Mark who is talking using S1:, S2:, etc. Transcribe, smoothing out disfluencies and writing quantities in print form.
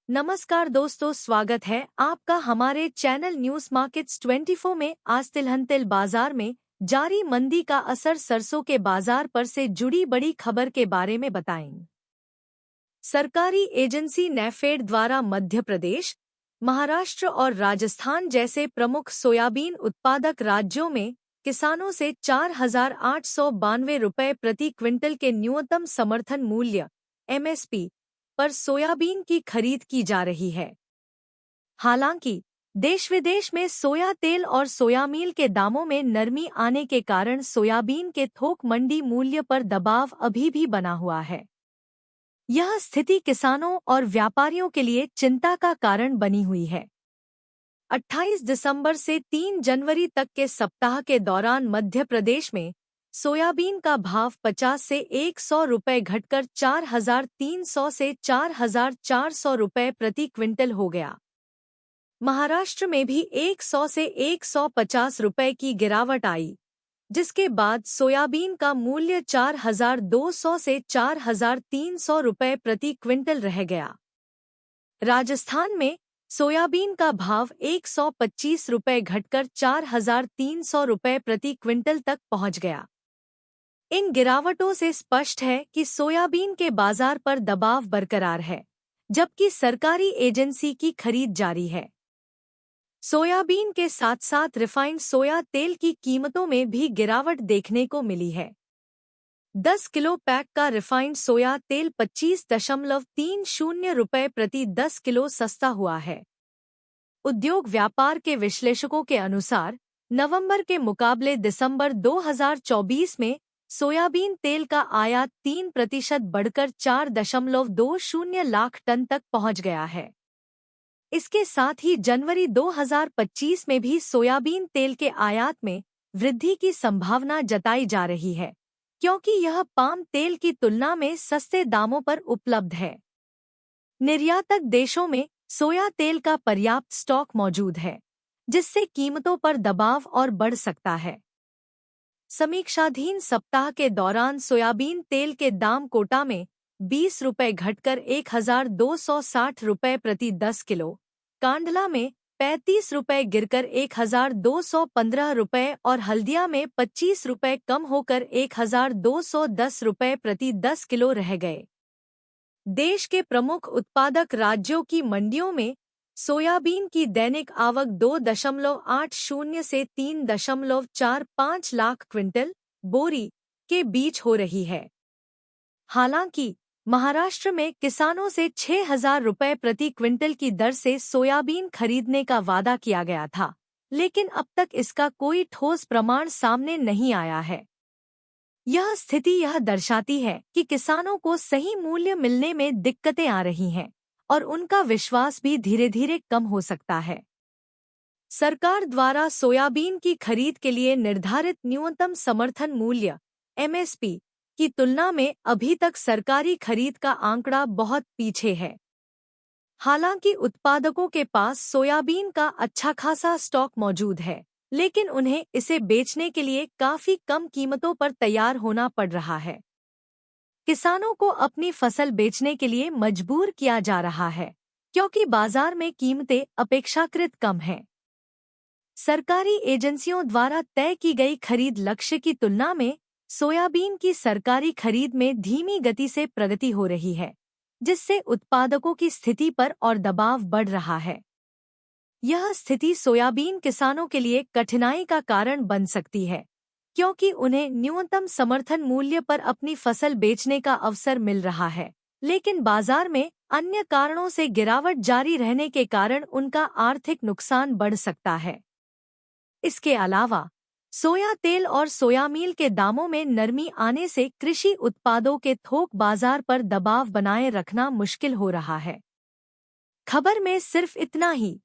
S1: नमस्कार दोस्तों, स्वागत है आपका हमारे चैनल न्यूज मार्केट्स 24 में। आज तिलहन बाजार में जारी मंदी का असर सरसों के बाजार पर से जुड़ी बड़ी खबर के बारे में बताएंगे। सरकारी एजेंसी नैफेड द्वारा मध्य प्रदेश, महाराष्ट्र और राजस्थान जैसे प्रमुख सोयाबीन उत्पादक राज्यों में किसानों से 4,892 रुपये प्रति क्विंटल के न्यूनतम समर्थन मूल्य (MSP) पर सोयाबीन की खरीद की जा रही है। हालांकि देश विदेश में सोया तेल और सोयामील के दामों में नरमी आने के कारण सोयाबीन के थोक मंडी मूल्य पर दबाव अभी भी बना हुआ है। यह स्थिति किसानों और व्यापारियों के लिए चिंता का कारण बनी हुई है। 28 दिसंबर से 3 जनवरी तक के सप्ताह के दौरान मध्य प्रदेश में सोयाबीन का भाव 50 से 100 रुपये घटकर 4,300 से 4,400 रुपये प्रति क्विंटल हो गया। महाराष्ट्र में भी 100 से 150 रुपये की गिरावट आई, जिसके बाद सोयाबीन का मूल्य 4,200 से 4,300 रुपये प्रति क्विंटल रह गया। राजस्थान में सोयाबीन का भाव 125 रुपये घटकर 4,300 रुपये प्रति क्विंटल तक पहुंच गया। इन गिरावटों से स्पष्ट है कि सोयाबीन के बाजार पर दबाव बरकरार है, जबकि सरकारी एजेंसी की खरीद जारी है। सोयाबीन के साथ साथ रिफाइंड सोया तेल की कीमतों में भी गिरावट देखने को मिली है। 10 किलो पैक का रिफाइंड सोया तेल 25.30 रुपये प्रति 10 किलो सस्ता हुआ है। उद्योग व्यापार के विश्लेषकों के अनुसार नवंबर के मुकाबले दिसंबर 2024 में सोयाबीन तेल का आयात 3% बढ़कर 4.20 लाख टन तक पहुंच गया है। इसके साथ ही जनवरी 2025 में भी सोयाबीन तेल के आयात में वृद्धि की संभावना जताई जा रही है, क्योंकि यह पाम तेल की तुलना में सस्ते दामों पर उपलब्ध है। निर्यातक देशों में सोया तेल का पर्याप्त स्टॉक मौजूद है, जिससे कीमतों पर दबाव और बढ़ सकता है। समीक्षाधीन सप्ताह के दौरान सोयाबीन तेल के दाम कोटा में 20 रुपये घटकर 1,260 रुपये प्रति 10 किलो, कांडला में 35 रुपये गिरकर 1,215 रुपये और हल्दिया में 25 रुपये कम होकर 1,210 रुपये प्रति 10 किलो रह गए। देश के प्रमुख उत्पादक राज्यों की मंडियों में सोयाबीन की दैनिक आवक 2.80 से 3.45 लाख क्विंटल बोरी के बीच हो रही है। हालांकि महाराष्ट्र में किसानों से 6,000 रुपये प्रति क्विंटल की दर से सोयाबीन खरीदने का वादा किया गया था, लेकिन अब तक इसका कोई ठोस प्रमाण सामने नहीं आया है। यह स्थिति यह दर्शाती है कि किसानों को सही मूल्य मिलने में दिक्कतें आ रही हैं और उनका विश्वास भी धीरे धीरे कम हो सकता है। सरकार द्वारा सोयाबीन की खरीद के लिए निर्धारित न्यूनतम समर्थन मूल्य (MSP) की तुलना में अभी तक सरकारी खरीद का आंकड़ा बहुत पीछे है। हालांकि उत्पादकों के पास सोयाबीन का अच्छा खासा स्टॉक मौजूद है, लेकिन उन्हें इसे बेचने के लिए काफी कम कीमतों पर तैयार होना पड़ रहा है। किसानों को अपनी फसल बेचने के लिए मजबूर किया जा रहा है, क्योंकि बाजार में कीमतें अपेक्षाकृत कम हैं। सरकारी एजेंसियों द्वारा तय की गई खरीद लक्ष्य की तुलना में सोयाबीन की सरकारी खरीद में धीमी गति से प्रगति हो रही है, जिससे उत्पादकों की स्थिति पर और दबाव बढ़ रहा है। यह स्थिति सोयाबीन किसानों के लिए कठिनाई का कारण बन सकती है, क्योंकि उन्हें न्यूनतम समर्थन मूल्य पर अपनी फसल बेचने का अवसर मिल रहा है, लेकिन बाजार में अन्य कारणों से गिरावट जारी रहने के कारण उनका आर्थिक नुकसान बढ़ सकता है। इसके अलावा सोया तेल और सोयामील के दामों में नरमी आने से कृषि उत्पादों के थोक बाजार पर दबाव बनाए रखना मुश्किल हो रहा है। खबर में सिर्फ इतना ही।